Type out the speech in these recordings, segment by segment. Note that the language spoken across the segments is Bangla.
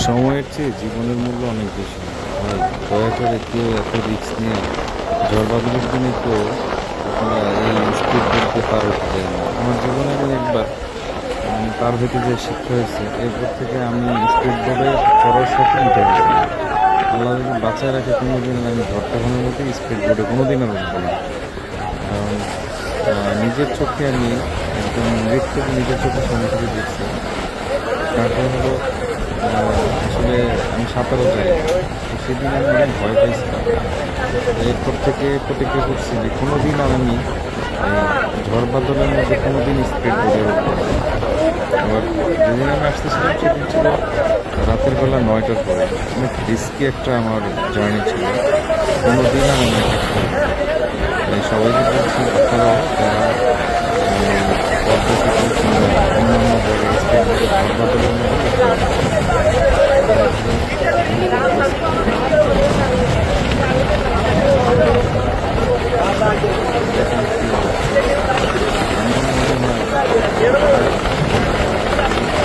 সময়ের চেয়ে জীবনের মূল্য অনেক বেশি ভাই। দয়া করে কেউ এত রিস্ক নিয়ে ঝড় বাদলের দিনে কেউ আপনারা এই স্পিড বোটে পার হতে যায় না। আমার জীবনে আমি একবার পার হইতে যে শিক্ষা হয়েছে, এরপর থেকে আমি স্পিড বোটে চড়ার শখে উঠে গেছি। আল্লাহ যদি বাঁচায় রাখে কোনোদিন আমি ঝড় তুফানের মধ্যে স্পিড বোটে কোনোদিন আর উঠবো না। কারণ নিজের চোখে আমি একদম মৃত্যু নিজের চোখের সামনে থেকে দেখছি। তারপর হলো আসলে আমি সাঁতারও যাই, তো সেদিন আমি অনেক ভয় পাইছিলাম। এরপর থেকে প্রতিজ্ঞা করছি যে কোনো দিন আর আমি ঝড় বাদলের মধ্যে কোনো দিন স্পিড বোটে উঠবো না। আবার যেদিন আমি আসতেছিলাম সেদিন ছিল রাতের বেলা 9টার পরে। অনেক রিস্কি একটা আমার জার্নি ছিল, কোনো দিন আর আমি এটা করবো না। তাই সবাইকে বলছি আপনারাও যারা পদ্মা সেতু কিংবা অন্যান্য জায়গায় স্পিড বোটে ঝড় বাদলের মধ্যে উঠবেন না। দেখেন কি অবস্থা। আমার মনে হয় আপনারা এই জলের ভিতরে জীবন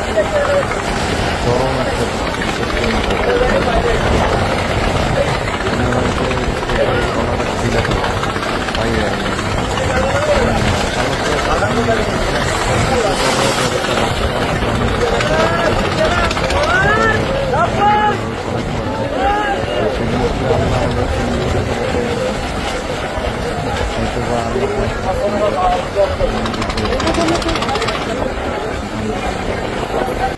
শেষ করে যাচ্ছেন। চরম একটা বিপজ্জনক অবস্থা। মনে হয় যে স্পিড বোটে চলার এক ফিল পাই আমি। সামর্থ্য আছে আমি সমুদ্র পর্যায়ে ব্যবস্থা রাখতে পারছি, আমি সাঁতারও শিখেছি, সাঁতার সুন্দরভাবে চলাতে পারছি। তো সেদিন আসলে আল্লাহ আমাদেরকে নিয়ে যেতে পারলে হয়তো বা আল্লাহ আমার কাছে আমি যেতে পারতাম।